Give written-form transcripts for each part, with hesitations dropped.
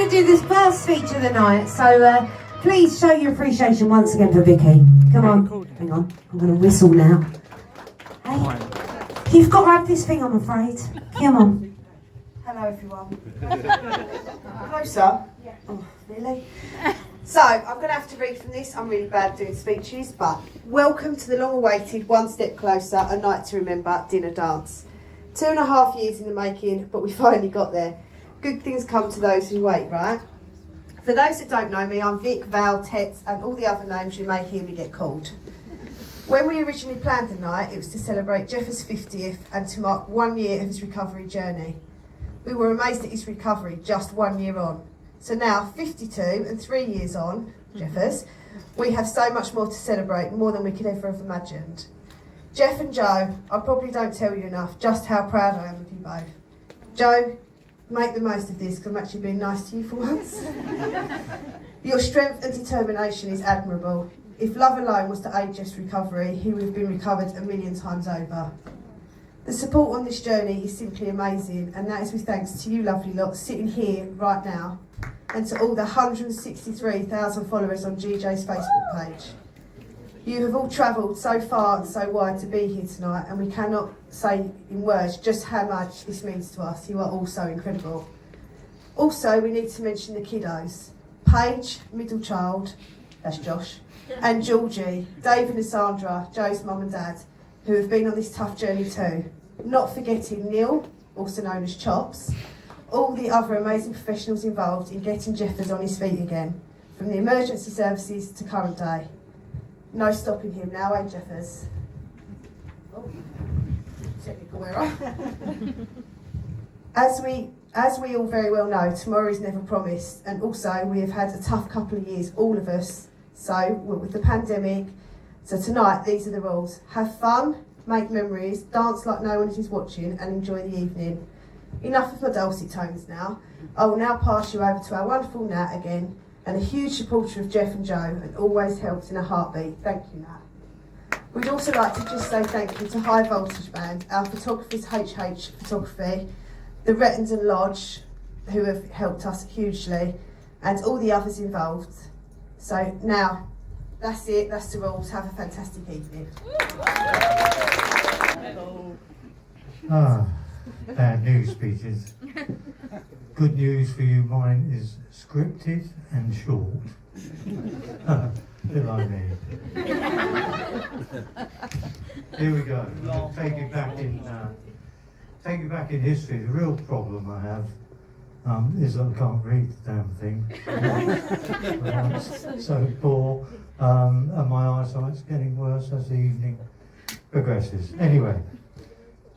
going to do this first feature of the night, so please show your appreciation once again for Vicky. Come on. Hang on, I'm going to whistle now. Hey, you've got to have this thing, I'm afraid. Come on. Hello, everyone. Closer? Yeah. Oh, really? So, I'm going to have to read from this. I'm really bad at doing speeches, but welcome to the long-awaited One Step Closer, A Night to Remember dinner dance. 2.5 years in the making, but we finally got there. Good things come to those who wait, right? For those that don't know me, I'm Vic, Val, Tets, and all the other names you may hear me get called. When we originally planned the night, it was to celebrate Geoff's 50th and to mark 1 year of his recovery journey. We were amazed at his recovery just 1 year on. So now, 52 and 3 years on, Geoff's, we have so much more to celebrate, more than we could ever have imagined. Geoff and Joe, I probably don't tell you enough just how proud I am of you both. Joe, make the most of this, because I'm actually being nice to you for once. Your strength and determination is admirable. If love alone was to aid Geoff's recovery, he would have been recovered 1,000,000 times over. The support on this journey is simply amazing, and that is with thanks to you lovely lot sitting here right now, and to all the 163,000 followers on GJ's Facebook page. You have all travelled so far and so wide to be here tonight, and we cannot say in words just how much this means to us. You are all so incredible. Also, we need to mention the kiddos. Paige, middle child, that's Josh, and Georgie, David and Sandra, Joe's mum and dad, who have been on this tough journey too. Not forgetting Neil, also known as Chops, all the other amazing professionals involved in getting Geoff on his feet again, from the emergency services to current day. No stopping him now, eh, Geoff? Oh, technical error. As we all very well know, tomorrow is never promised, and also we have had a tough couple of years, all of us. So, with the pandemic, so tonight, these are the rules. Have fun, make memories, dance like no one is watching, and enjoy the evening. Enough of my dulcet tones now. I will now pass you over to our wonderful Nat again, and a huge supporter of Geoff and Joe, and always helps in a heartbeat. Thank you, Nat. We'd also like to just say thank you to High Voltage Band, our photographers HH Photography, the Rettons and Lodge, who have helped us hugely, and all the others involved. So now, that's it, that's the rules. Have a fantastic evening. Bad news speeches. Good news for you, mine is scripted and short. Bit like me. Here we go. Take you back in history. The real problem I have is that I can't read the damn thing. It's so poor, and my eyesight's getting worse as the evening progresses. Anyway,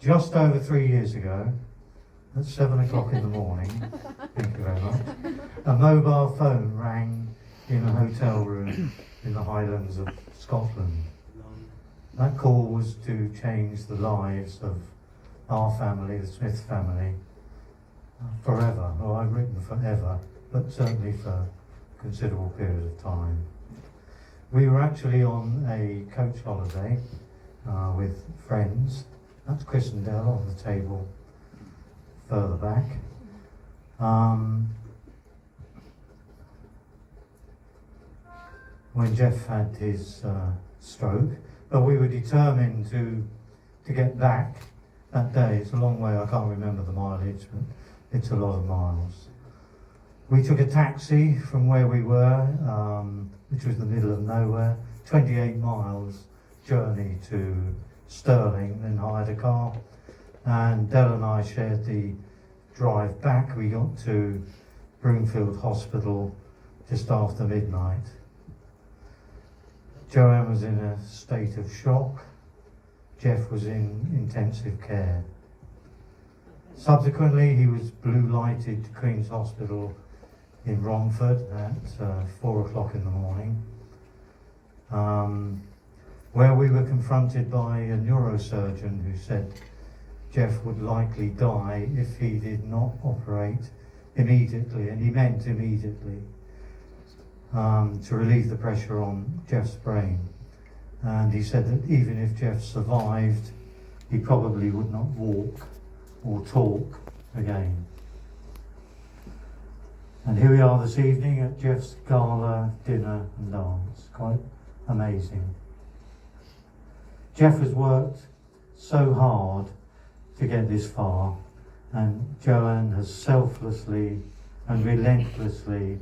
just over 3 years ago, at 7 o'clock in the morning, thank you very much, a mobile phone rang in a hotel room in the Highlands of Scotland. That call was to change the lives of our family, the Smith family, forever. Well, I've written forever, but certainly for a considerable period of time. We were actually on a coach holiday with friends. That's Christendale on the table further back. When Geoff had his stroke, but we were determined to get back that day. It's a long way, I can't remember the mileage, but it's a lot of miles. We took a taxi from where we were, which was the middle of nowhere, 28 miles journey to Stirling, then hired a car, and Del and I shared the drive back. We got to Broomfield Hospital just after midnight. Joanne was in a state of shock. Geoff was in intensive care. Subsequently, he was blue lighted to Queen's Hospital in Romford at 4 o'clock in the morning, where we were confronted by a neurosurgeon who said Geoff would likely die if he did not operate immediately, and he meant immediately, to relieve the pressure on Geoff's brain. And he said that even if Geoff survived, he probably would not walk or talk again. And here we are this evening at Geoff's gala dinner and dance. Quite amazing. Geoff has worked so hard to get this far, and Joanne has selflessly and relentlessly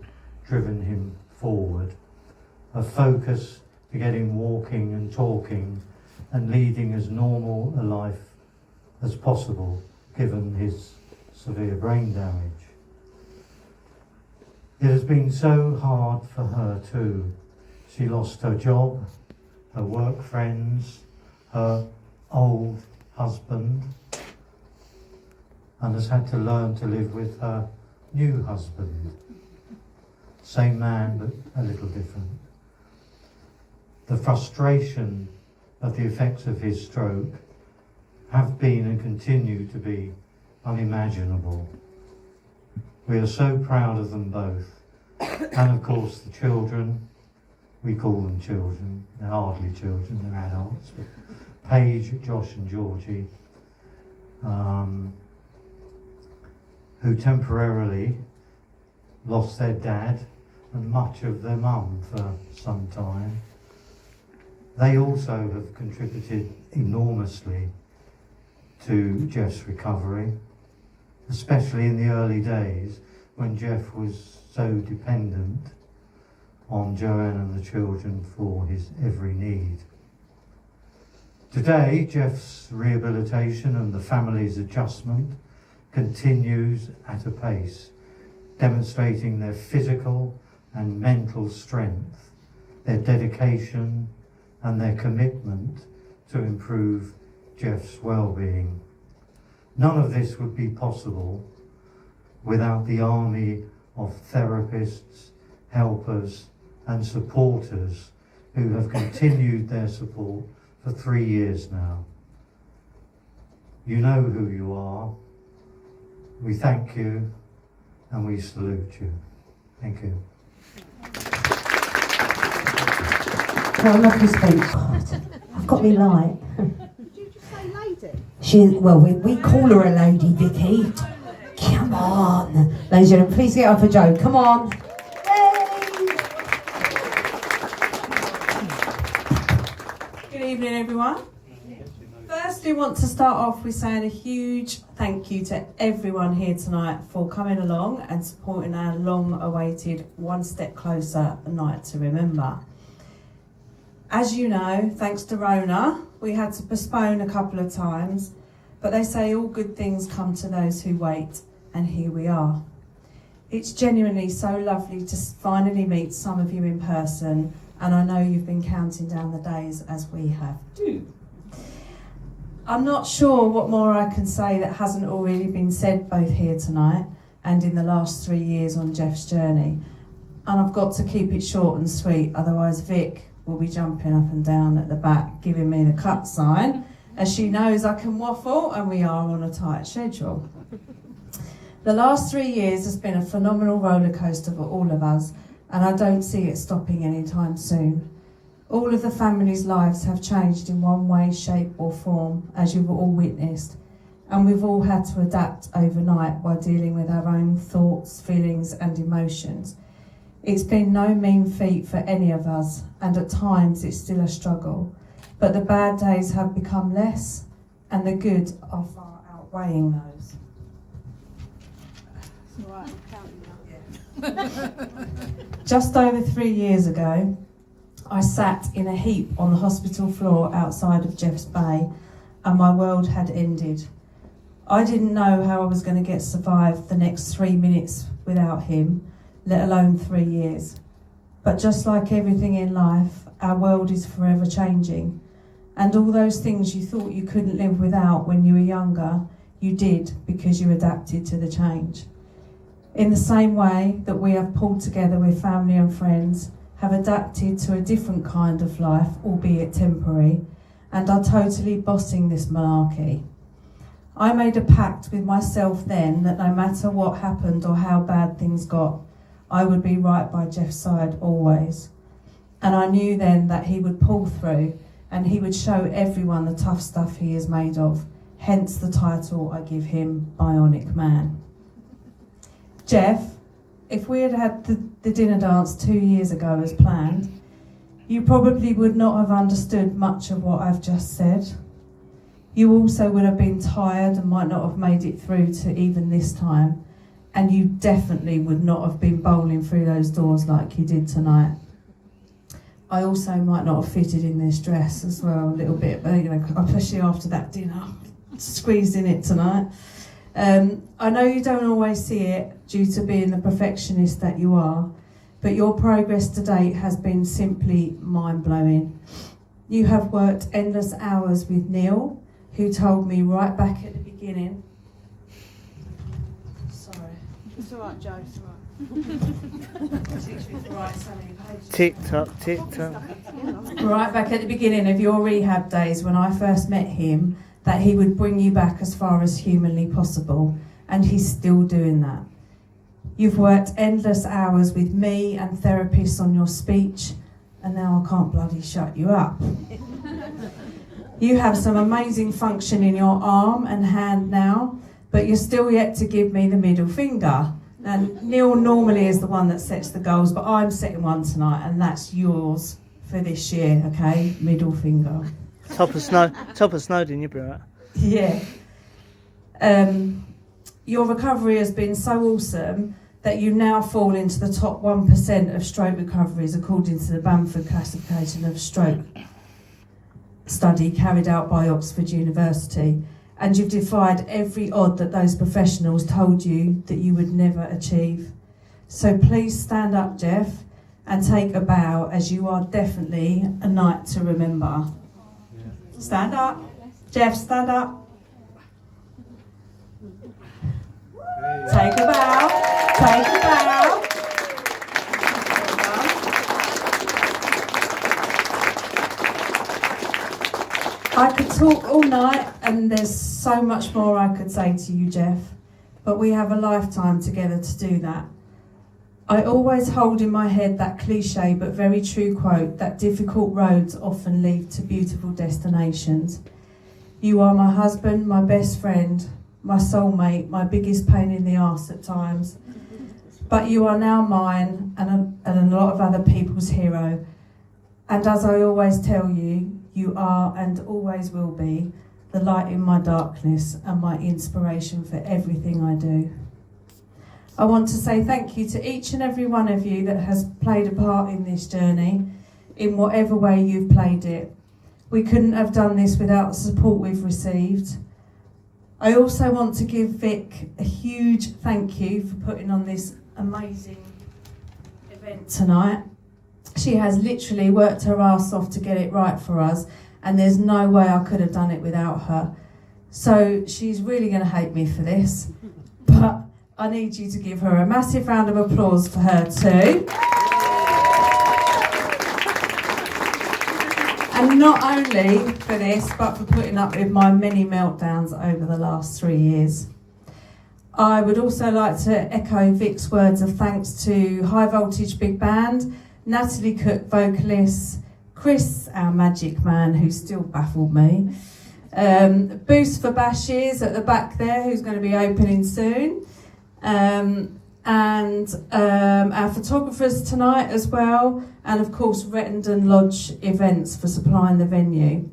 driven him forward. A focus to get him walking and talking and leading as normal a life as possible, given his severe brain damage. It has been so hard for her too. She lost her job, her work friends, her old husband, and has had to learn to live with her new husband. Same man, but a little different. The frustration of the effects of his stroke have been and continue to be unimaginable. We are so proud of them both. And of course the children, we call them children, they're hardly children, they're adults. But Paige, Josh and Georgie, who temporarily lost their dad and much of their mum for some time. They also have contributed enormously to Geoff's recovery, especially in the early days when Geoff was so dependent on Joanne and the children for his every need. Today, Geoff's rehabilitation and the family's adjustment continues at a pace, demonstrating their physical and mental strength, their dedication and their commitment to improve Geoff's well-being. None of this would be possible without the army of therapists, helpers and supporters who have continued their support for 3 years now. You know who you are. We thank you and we salute you. Thank you. What a lovely speech. God, I've got me light. Did you just say lady? We call her a lady, Vicky. Come on. Ladies and gentlemen, please get up for Joe. Come on. Good evening, everyone. Firstly, want to start off with saying a huge thank you to everyone here tonight for coming along and supporting our long-awaited One Step Closer, a night to remember. As you know, thanks to Rona, we had to postpone a couple of times, but they say all good things come to those who wait, and here we are. It's genuinely so lovely to finally meet some of you in person, and I know you've been counting down the days as we have too. I'm not sure what more I can say that hasn't already been said both here tonight and in the last 3 years on Geoff's journey. And I've got to keep it short and sweet, otherwise Vic will be jumping up and down at the back giving me the cut sign, as she knows I can waffle and we are on a tight schedule. The last 3 years has been a phenomenal roller coaster for all of us, and I don't see it stopping anytime soon. All of the family's lives have changed in one way, shape or form, as you've all witnessed, and we've all had to adapt overnight while dealing with our own thoughts, feelings and emotions. It's been no mean feat for any of us, and at times it's still a struggle, but the bad days have become less and the good are far outweighing those. It's all right, I'm counting now. Just over 3 years ago, I sat in a heap on the hospital floor outside of Geoff's Bay, and my world had ended. I didn't know how I was going to survive the next 3 minutes without him, let alone 3 years. But just like everything in life, our world is forever changing, and all those things you thought you couldn't live without when you were younger, you did because you adapted to the change. In the same way that we have pulled together with family and friends, have adapted to a different kind of life, albeit temporary, and are totally bossing this malarkey. I made a pact with myself then that no matter what happened or how bad things got, I would be right by Geoff's side always. And I knew then that he would pull through and he would show everyone the tough stuff he is made of, hence the title I give him, Bionic Man. Geoff if we had had the dinner dance 2 years ago as planned, you probably would not have understood much of what I've just said. You also would have been tired and might not have made it through to even this time. And you definitely would not have been bowling through those doors like you did tonight. I also might not have fitted in this dress as well a little bit, but especially after that dinner, squeezed in it tonight. I know you don't always see it due to being the perfectionist that you are, but your progress to date has been simply mind-blowing. You have worked endless hours with Neil, who told me right back at the beginning. Sorry. It's alright, Joe, it's alright. Tick tock, tick tock. Right back at the beginning of your rehab days when I first met him, that he would bring you back as far as humanly possible, and he's still doing that. You've worked endless hours with me and therapists on your speech, and now I can't bloody shut you up. You have some amazing function in your arm and hand now, but you're still yet to give me the middle finger. And Neil normally is the one that sets the goals, but I'm setting one tonight, and that's yours for this year, okay? Middle finger. Top of Snowdon, you'll be right. Yeah. Your recovery has been so awesome that you now fall into the top 1% of stroke recoveries according to the Bamford classification of stroke study carried out by Oxford University. And you've defied every odd that those professionals told you that you would never achieve. So please stand up, Geoff, and take a bow, as you are definitely a night to remember. Stand up. Geoff, stand up. Take a bow. Take a bow. I could talk all night, and there's so much more I could say to you, Geoff, but we have a lifetime together to do that. I always hold in my head that cliche but very true quote that difficult roads often lead to beautiful destinations. You are my husband, my best friend, my soulmate, my biggest pain in the arse at times. But you are now mine and a lot of other people's hero. And as I always tell you, you are and always will be the light in my darkness and my inspiration for everything I do. I want to say thank you to each and every one of you that has played a part in this journey, in whatever way you've played it. We couldn't have done this without the support we've received. I also want to give Vic a huge thank you for putting on this amazing event tonight. She has literally worked her ass off to get it right for us, and there's no way I could have done it without her. So she's really going to hate me for this, but I need you to give her a massive round of applause for her too. And not only for this, but for putting up with my many meltdowns over the last 3 years. I would also like to echo Vic's words of thanks to High Voltage Big Band, Natalie Cook, vocalist, Chris, our magic man, who still baffled me, Boost for Bashes at the back there, who's going to be opening soon, and our photographers tonight as well, and of course Rettendon Lodge Events for supplying the venue.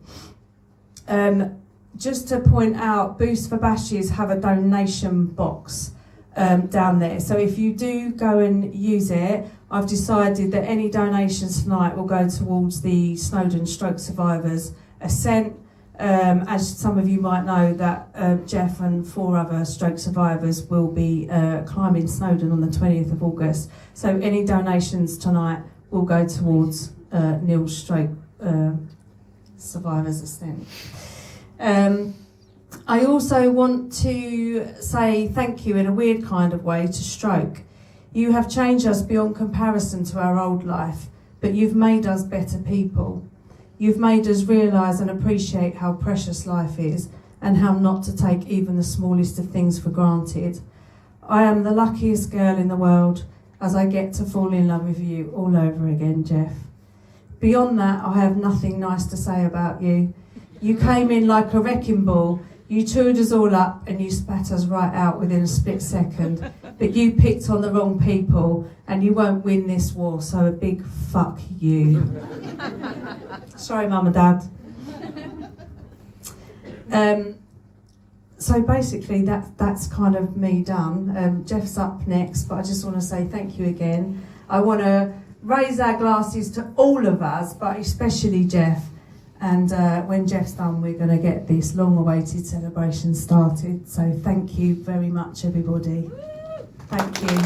Just to point out, Boost for Bashes have a donation box down there, so if you do go and use it, I've decided that any donations tonight will go towards the Snowdon Stroke Survivors Ascent. As some of you might know, that Geoff and 4 other stroke survivors will be climbing Snowdon on the 20th of August. So any donations tonight will go towards Neil's Stroke Survivors Ascent. I also want to say thank you in a weird kind of way to Stroke. You have changed us beyond comparison to our old life, but you've made us better people. You've made us realise and appreciate how precious life is and how not to take even the smallest of things for granted. I am the luckiest girl in the world as I get to fall in love with you all over again, Geoff. Beyond that, I have nothing nice to say about you. You came in like a wrecking ball. You chewed us all up and you spat us right out within a split second. But you picked on the wrong people and you won't win this war, so a big fuck you. Sorry, Mum and Dad. So basically that's kind of me done. Geoff's up next, but I just want to say thank you again. I want to raise our glasses to all of us, but especially Geoff. And when Geoff's done, we're going to get this long-awaited celebration started. So thank you very much, everybody. Thank you.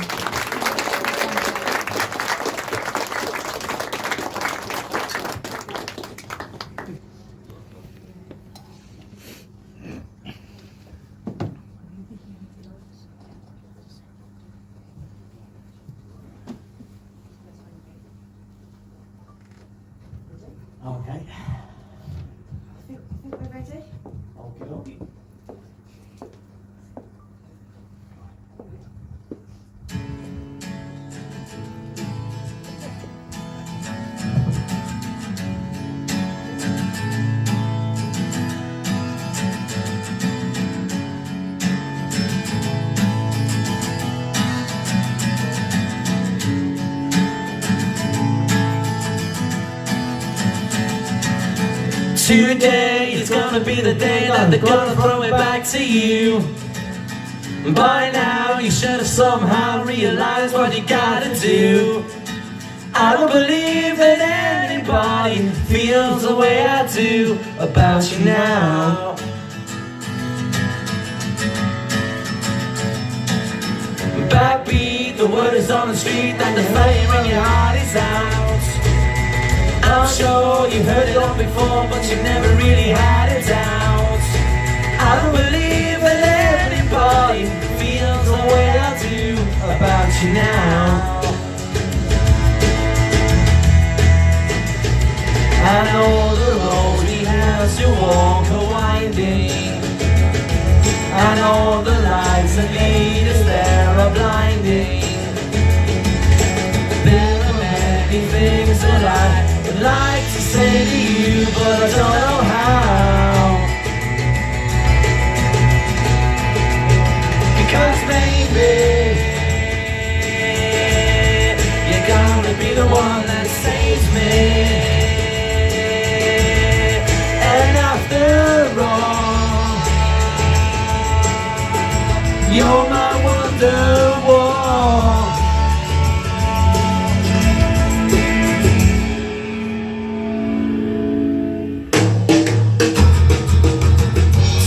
Okay. I think we're ready. Okay, okay. Today is gonna be the day that they're gonna throw it back to you. By now you should have somehow realized what you gotta do. I don't believe that anybody feels the way I do about you now. Backbeat, the word is on the street that the fire in your heart is out. I'm sure you've heard it all before, but you've never really had it out. I don't believe that anybody feels the way I do about you now. I know the road we have to walk are winding. I know the lights that lead us there are blinding. There are many things that I would like to say to you, but I don't know how. Because maybe you're gonna be the one that saves me. And after all, you're my wonderwall.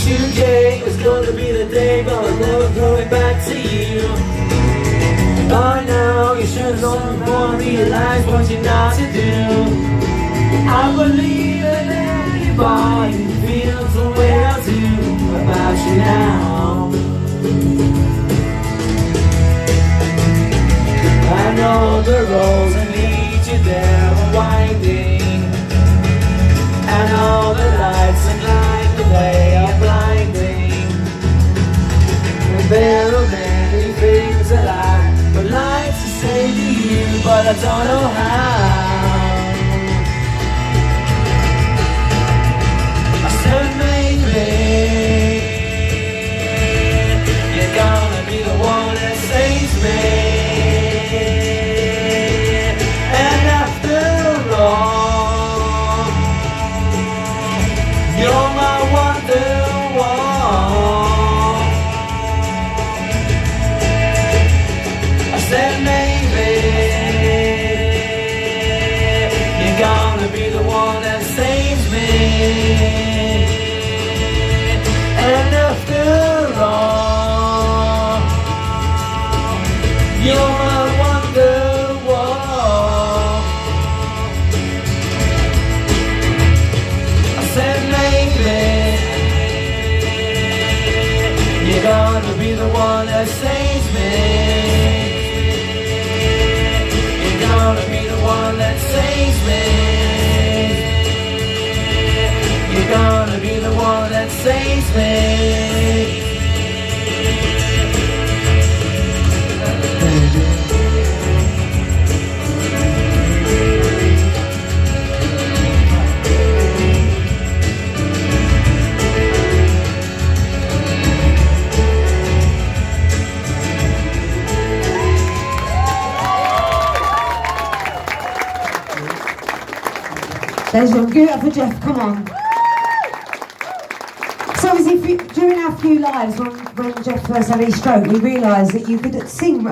Today is gonna be the day, but I'll never throw it back to you. By now you should have known before I realized what you're not to do. I believe that anybody feels the way I do about you now. I know the roads that lead you there are winding. I know the lights that light the way are blinding. And there are many things that I would like to say to you, but I don't know how. I said maybe you're gonna be the one that saves me. And after all, you're my wonderwall. I said maybe you're gonna be the one that saves me. And after all, you're my wonderwall. I said maybe you're gonna be the one that saves me. You're gonna be the one that saves me. You're gonna be the one that saves me. Ladies and gentlemen, give it up for Geoff, come on. So obviously, during our few lives, when Geoff first had his stroke, we realised that you could sing